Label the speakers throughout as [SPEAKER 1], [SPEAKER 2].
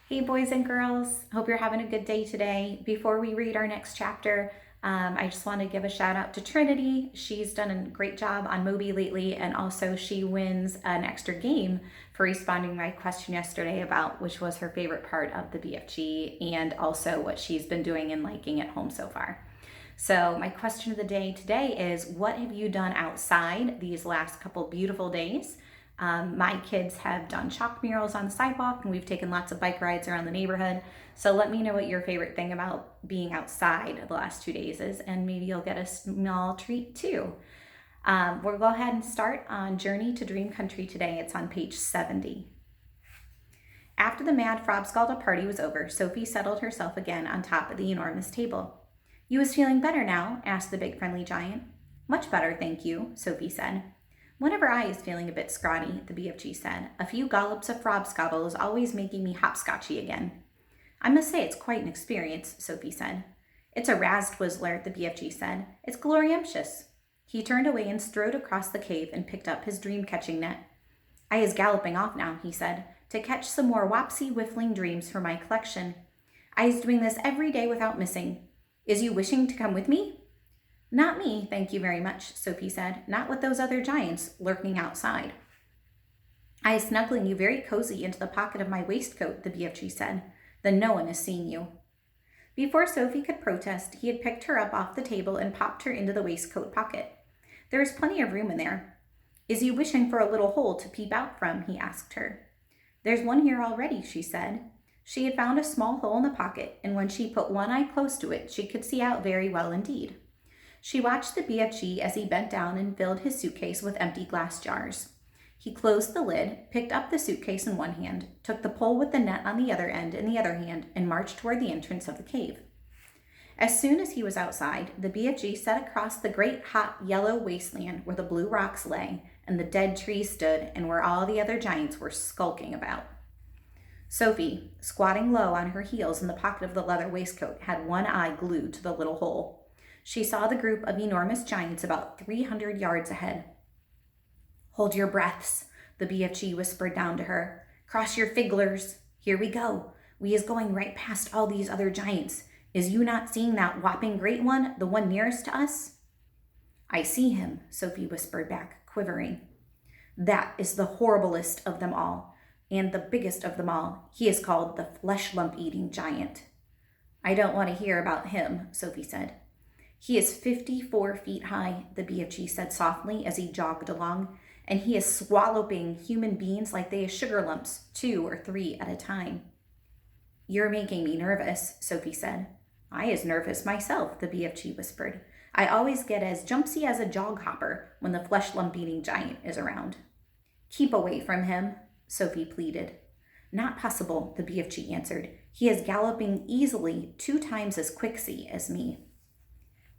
[SPEAKER 1] Hey, boys and girls. Hope you're having a good day today. Before we read our next chapter, I just want to give a shout out to Trinity. She's done a great job on Moby lately, and also she wins an extra game for responding to my question yesterday about which was her favorite part of the BFG and also what she's been doing and liking at home so far. So, my question of the day today is, what have you done outside these last couple beautiful days? My kids have done chalk murals on the sidewalk, and we've taken lots of bike rides around the neighborhood. So let me know what your favorite thing about being outside the last 2 days is, and maybe you'll get a small treat too. We'll go ahead and start on Journey to Dream Country today. It's on page 70. After the Mad Frobscalda party was over, Sophie settled herself again on top of the enormous table. "You is feeling better now?" asked the big friendly giant. "Much better, thank you," Sophie said. "One of our eye is feeling a bit scrawny," the BFG said. "A few gollops of frobscottle is always making me hopscotchy again." "I must say it's quite an experience," Sophie said. "It's a razztwizzler," the BFG said. "It's gloriumptious." He turned away and strode across the cave and picked up his dream-catching net. "I is galloping off now," he said, "to catch some more wapsy whiffling dreams for my collection. I is doing this every day without missing. Is you wishing to come with me?" "Not me, thank you very much," Sophie said. "Not with those other giants lurking outside." "I is snuggling you very cozy into the pocket of my waistcoat," the BFG said. "Then no one is seeing you." Before Sophie could protest, he had picked her up off the table and popped her into the waistcoat pocket. "There is plenty of room in there." "Is you wishing for a little hole to peep out from?" he asked her. "There's one here already," she said. She had found a small hole in the pocket, and when she put one eye close to it, she could see out very well indeed. She watched the BFG as he bent down and filled his suitcase with empty glass jars. He closed the lid, picked up the suitcase in one hand, took the pole with the net on the other end in the other hand, and marched toward the entrance of the cave. As soon as he was outside, the BFG set across the great hot yellow wasteland where the blue rocks lay and the dead trees stood and where all the other giants were skulking about. Sophie, squatting low on her heels in the pocket of the leather waistcoat, had one eye glued to the little hole. She saw the group of enormous giants about 300 yards ahead. "Hold your breaths," the BFG whispered down to her. "Cross your figglers. Here we go. We is going right past all these other giants. Is you not seeing that whopping great one, the one nearest to us?" "I see him," Sophie whispered back, quivering. "That is the horriblest of them all, and the biggest of them all. He is called the flesh-lump-eating giant." "I don't want to hear about him," Sophie said. "He is 54 feet high," the BFG said softly as he jogged along, "and he is swallowing human beings like they is sugar lumps, 2 or 3 at a time." "You're making me nervous," Sophie said. "I is nervous myself," the BFG whispered. "I always get as jumpsy as a jog hopper when the flesh lump eating giant is around." "Keep away from him," Sophie pleaded. "Not possible," the BFG answered. "He is galloping easily 2 times as quicksy as me."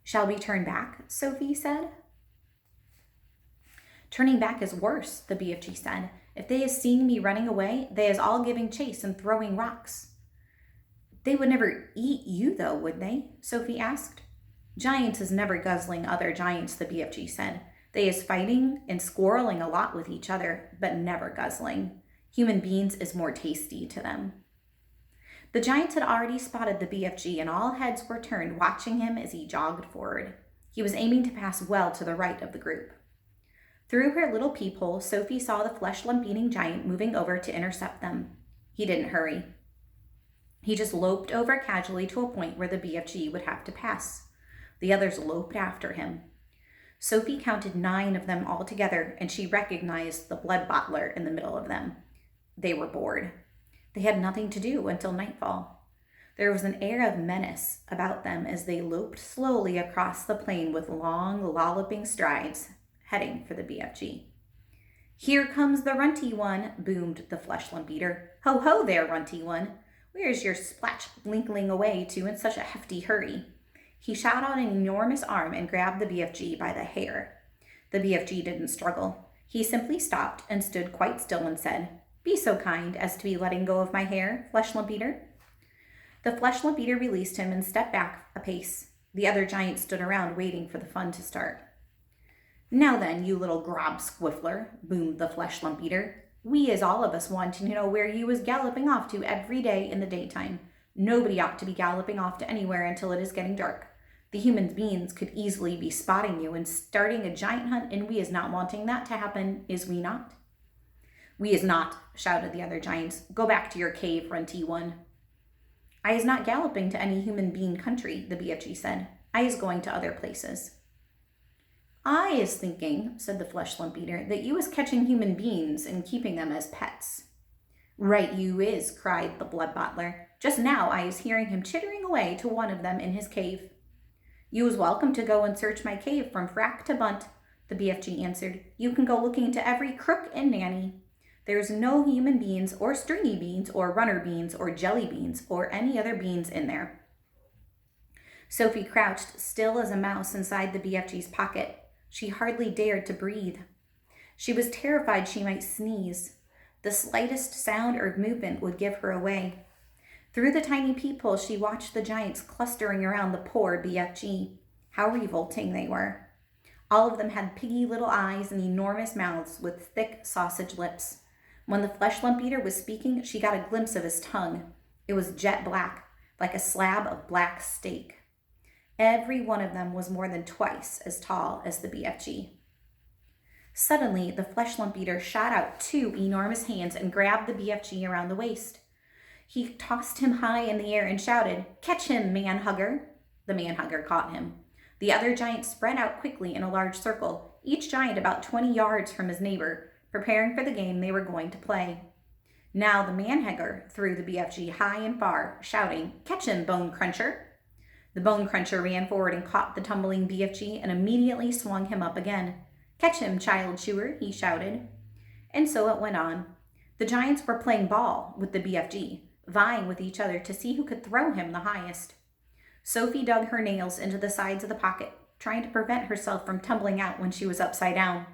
[SPEAKER 1] "Shall we turn back?" Sophie said. "Turning back is worse," the BFG said. "If they is seeing me running away, they is all giving chase and throwing rocks." "They would never eat you, though, would they?" Sophie asked. "Giants is never guzzling other giants," the BFG said. "They is fighting and squirreling a lot with each other, but never guzzling. Human beings is more tasty to them." The giants had already spotted the BFG, and all heads were turned, watching him as he jogged forward. He was aiming to pass well to the right of the group. Through her little peephole, Sophie saw the flesh-lump-eating giant moving over to intercept them. He didn't hurry. He just loped over casually to a point where the BFG would have to pass. The others loped after him. Sophie counted 9 of them altogether, and she recognized the blood bottler in the middle of them. They were bored. They had nothing to do until nightfall. There was an air of menace about them as they loped slowly across the plain with long, lolloping strides, heading for the BFG. "Here comes the runty one," boomed the flesh lump eater. "Ho, ho there, runty one. Where's your splatch blinkling away to in such a hefty hurry?" He shot out an enormous arm and grabbed the BFG by the hair. The BFG didn't struggle. He simply stopped and stood quite still and said, "Be so kind as to be letting go of my hair, flesh lump eater." The flesh lump eater released him and stepped back a pace. The other giants stood around waiting for the fun to start. "Now then, you little grob squiffler," boomed the flesh lump eater. We is all of us wanting to know where you was galloping off to every day in the daytime. Nobody ought to be galloping off to anywhere until it is getting dark. The human beings could easily be spotting you and starting a giant hunt, and we is not wanting that to happen, is we not? We is not, shouted the other giants. Go back to your cave, Runty One. I is not galloping to any human being country, the BFG said. I is going to other places. I is thinking, said the flesh lump eater, that you is catching human beings and keeping them as pets. Right you is, cried the blood bottler. Just now I is hearing him chittering away to one of them in his cave. You is welcome to go and search my cave from frack to bunt, the BFG answered. You can go looking into every crook and nanny. There's no human beans or stringy beans or runner beans or jelly beans or any other beans in there. Sophie crouched still as a mouse inside the BFG's pocket. She hardly dared to breathe. She was terrified she might sneeze. The slightest sound or movement would give her away. Through the tiny peephole, she watched the giants clustering around the poor BFG. How revolting they were. All of them had piggy little eyes and enormous mouths with thick sausage lips. When the flesh lump eater was speaking, she got a glimpse of his tongue. It was jet black, like a slab of black steak. Every one of them was more than twice as tall as the BFG. Suddenly, the flesh lump eater shot out two enormous hands and grabbed the BFG around the waist. He tossed him high in the air and shouted, "Catch him, man-hugger!" The man-hugger caught him. The other giants spread out quickly in a large circle, each giant about 20 yards from his neighbor, preparing for the game they were going to play. Now the man-hugger threw the BFG high and far, shouting, "Catch him, Bone Cruncher!" The Bone Cruncher ran forward and caught the tumbling BFG and immediately swung him up again. "Catch him, Child Chewer," he shouted. And so it went on. The giants were playing ball with the BFG, vying with each other to see who could throw him the highest. Sophie dug her nails into the sides of the pocket, trying to prevent herself from tumbling out when she was upside down.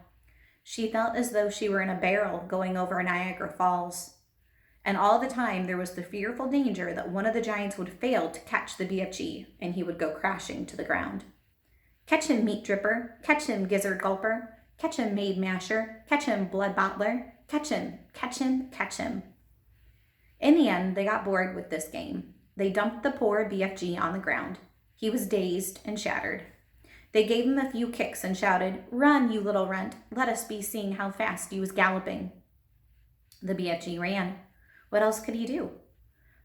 [SPEAKER 1] She felt as though she were in a barrel going over Niagara Falls. And all the time there was the fearful danger that one of the giants would fail to catch the BFG, and he would go crashing to the ground. "Catch him, Meat Dripper! Catch him, Gizzard Gulper! Catch him, Maid Masher! Catch him, Blood Bottler! Catch him! Catch him! Catch him!" In the end, they got bored with this game. They dumped the poor BFG on the ground. He was dazed and shattered. They gave him a few kicks and shouted, "Run, you little runt! Let us be seeing how fast you was galloping." The BFG ran. What else could he do?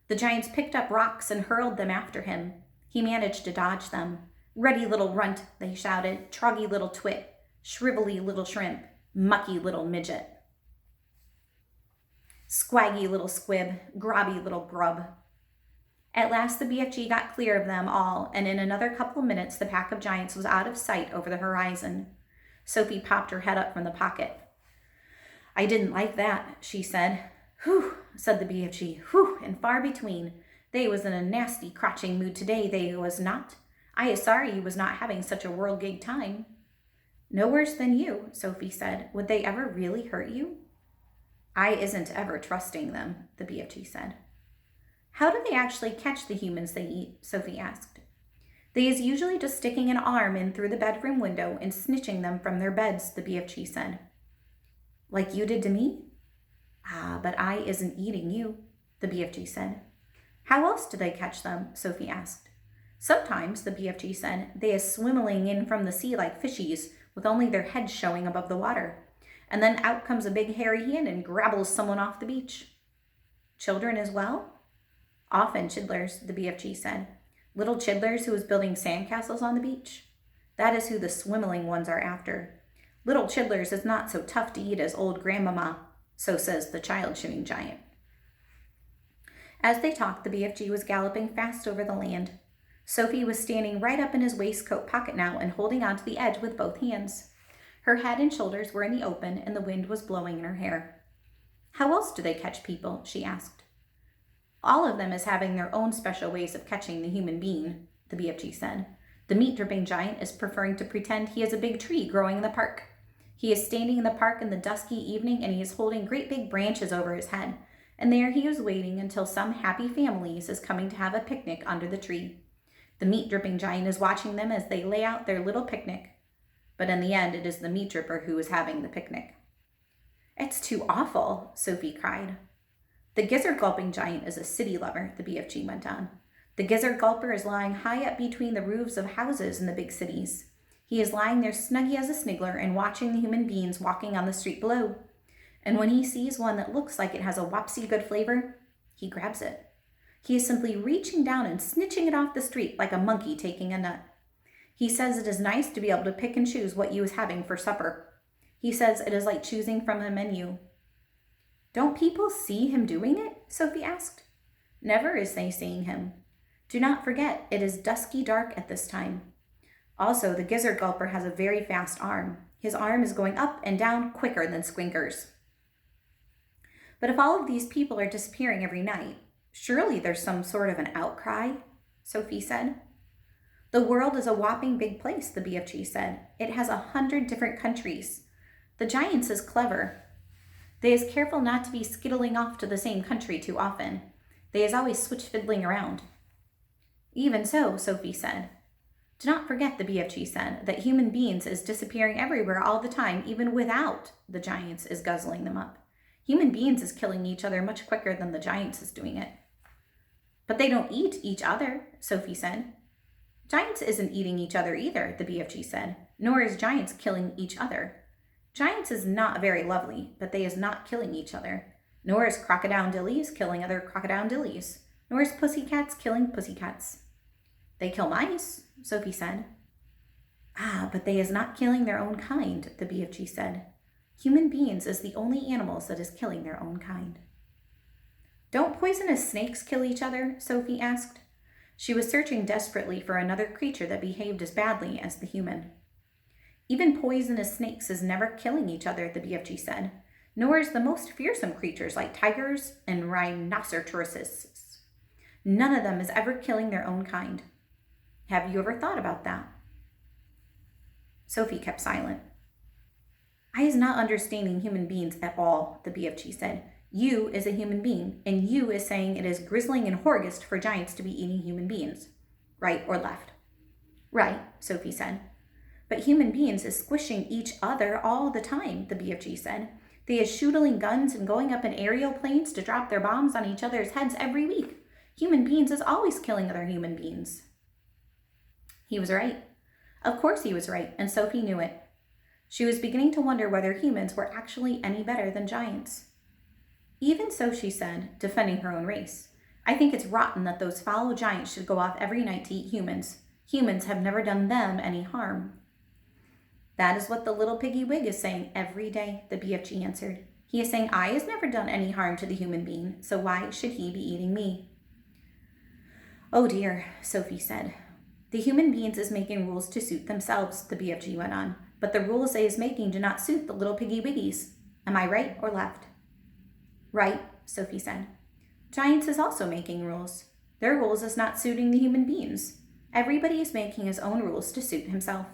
[SPEAKER 1] The giants picked up rocks and hurled them after him. He managed to dodge them. "Ready, little runt," they shouted. "Troggy little twit. Shrivelly little shrimp. Mucky little midget. Squaggy little squib. Grobby little grub." At last the BFG got clear of them all, and in another couple of minutes the pack of giants was out of sight over the horizon. Sophie popped her head up from the pocket. "I didn't like that," she said. "Whew," said the BFG. "Whew, and far between. They was in a nasty crotching mood today, they was not. I is sorry you was not having such a whirligig time." "No worse than you," Sophie said. "Would they ever really hurt you?" "I isn't ever trusting them," the BFG said. "How do they actually catch the humans they eat?" Sophie asked. "They is usually just sticking an arm in through the bedroom window and snitching them from their beds," the BFG said. "Like you did to me?" "Ah, but I isn't eating you," the BFG said. "How else do they catch them?" Sophie asked. "Sometimes," the BFG said, "they is swimmeling in from the sea like fishies, with only their heads showing above the water. And then out comes a big hairy hand and grabbles someone off the beach." "Children as well?" "Often chidlers," the BFG said. "Little chidlers who is building sandcastles on the beach. That is who the swimmeling ones are after. Little chidlers is not so tough to eat as old grandmama, so says the child-chewing giant." As they talked, the BFG was galloping fast over the land. Sophie was standing right up in his waistcoat pocket now and holding onto the edge with both hands. Her head and shoulders were in the open, and the wind was blowing in her hair. "How else do they catch people?" she asked. "All of them is having their own special ways of catching the human being," the BFG said. "The meat-dripping giant is preferring to pretend he is a big tree growing in the park. He is standing in the park in the dusky evening, and he is holding great big branches over his head, and there he is waiting until some happy families is coming to have a picnic under the tree. The meat-dripping giant is watching them as they lay out their little picnic, but in the end it is the meat dripper who is having the picnic." It's too awful, Sophie cried. The gizzard gulping giant is a city lover, the BFG went on. The gizzard gulper is lying high up between the roofs of houses in the big cities. He is lying there snuggy as a sniggler and watching the human beings walking on the street below. And when he sees one that looks like it has a whoppsie good flavor, he grabs it. He is simply reaching down and snitching it off the street like a monkey taking a nut. He says it is nice to be able to pick and choose what you is having for supper. He says it is like choosing from a menu. Don't people see him doing it? Sophie asked. Never is they seeing him. Do not forget, it is dusky dark at this time. Also, the gizzard gulper has a very fast arm. His arm is going up and down quicker than Squinker's. But if all of these people are disappearing every night, surely there's some sort of an outcry, Sophie said. The world is a whopping big place, the BFG said. It has 100 different countries. The giants is clever. They is careful not to be skittling off to the same country too often. They is always switch fiddling around. Even so, Sophie said. Do not forget, the BFG said, that human beings is disappearing everywhere all the time, even without the giants is guzzling them up. Human beings is killing each other much quicker than the giants is doing it. But they don't eat each other, Sophie said. Giants isn't eating each other either, the BFG said, nor is giants killing each other. Giants is not very lovely, but they is not killing each other. Nor is crocodile-dillies killing other crocodile-dillies. Nor is pussycats killing pussycats. They kill mice, Sophie said. Ah, but they is not killing their own kind, the BFG said. Human beings is the only animals that is killing their own kind. Don't poisonous snakes kill each other? Sophie asked. She was searching desperately for another creature that behaved as badly as the human. Even poisonous snakes is never killing each other, the BFG said, nor is the most fearsome creatures like tigers and rhinoceroses. None of them is ever killing their own kind. Have you ever thought about that? Sophie kept silent. I is not understanding human beings at all, the BFG said. You is a human being, and you is saying it is grizzling and horgist for giants to be eating human beings. Right or left? Right, Sophie said. But human beings is squishing each other all the time, the BFG said. They is shooting guns and going up in aerial planes to drop their bombs on each other's heads every week. Human beings is always killing other human beings. He was right. Of course he was right, and Sophie knew it. She was beginning to wonder whether humans were actually any better than giants. Even so, she said, defending her own race, I think it's rotten that those foul giants should go off every night to eat humans. Humans have never done them any harm. That is what the little piggy wig is saying every day, the BFG answered. He is saying I has never done any harm to the human being, so why should he be eating me? Oh dear, Sophie said. The human beings is making rules to suit themselves, the BFG went on, but the rules they is making do not suit the little piggy wiggies. Am I right or left? Right, Sophie said. Giants is also making rules. Their rules is not suiting the human beings. Everybody is making his own rules to suit himself.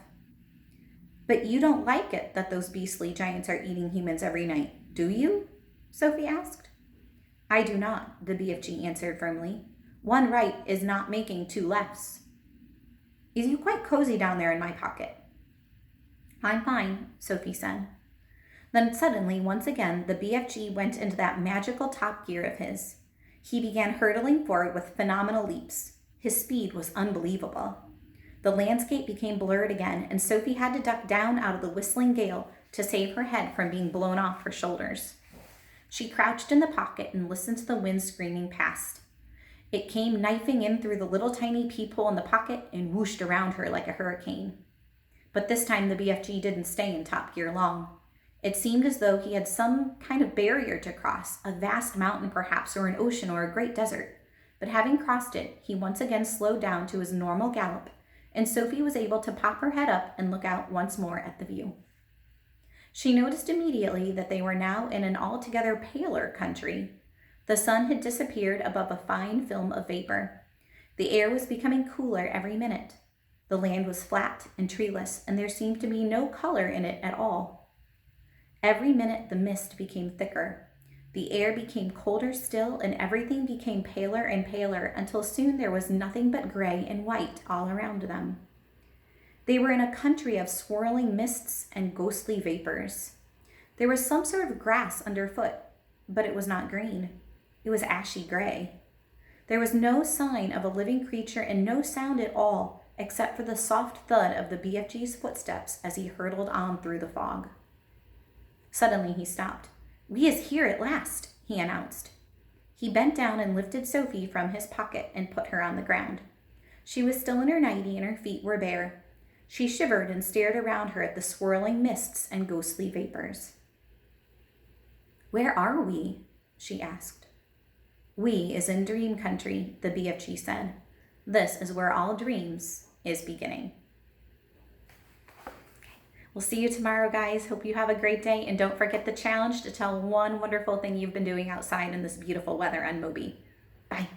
[SPEAKER 1] But you don't like it that those beastly giants are eating humans every night, do you? Sophie asked. I do not, the BFG answered firmly. One right is not making two lefts. Is you quite cozy down there in my pocket? I'm fine, Sophie said. Then suddenly, once again, the BFG went into that magical top gear of his. He began hurtling forward with phenomenal leaps. His speed was unbelievable. The landscape became blurred again, and Sophie had to duck down out of the whistling gale to save her head from being blown off her shoulders. She crouched in the pocket and listened to the wind screaming past. It came knifing in through the little tiny peephole in the pocket and whooshed around her like a hurricane. But this time the BFG didn't stay in top gear long. It seemed as though he had some kind of barrier to cross, a vast mountain perhaps, or an ocean, or a great desert. But having crossed it, he once again slowed down to his normal gallop, and Sophie was able to pop her head up and look out once more at the view. She noticed immediately that they were now in an altogether paler country. The sun had disappeared above a fine film of vapor. The air was becoming cooler every minute. The land was flat and treeless, and there seemed to be no color in it at all. Every minute the mist became thicker. The air became colder still, and everything became paler and paler until soon there was nothing but gray and white all around them. They were in a country of swirling mists and ghostly vapors. There was some sort of grass underfoot, but it was not green. It was ashy gray. There was no sign of a living creature and no sound at all, except for the soft thud of the BFG's footsteps as he hurtled on through the fog. Suddenly he stopped. "We is here at last," he announced. He bent down and lifted Sophie from his pocket and put her on the ground. She was still in her nightie and her feet were bare. She shivered and stared around her at the swirling mists and ghostly vapors. "Where are we?" she asked. "We is in dream country," the BFG said. "This is where all dreams is beginning." We'll see you tomorrow, guys. Hope you have a great day. And don't forget the challenge to tell one wonderful thing you've been doing outside in this beautiful weather on Moby. Bye.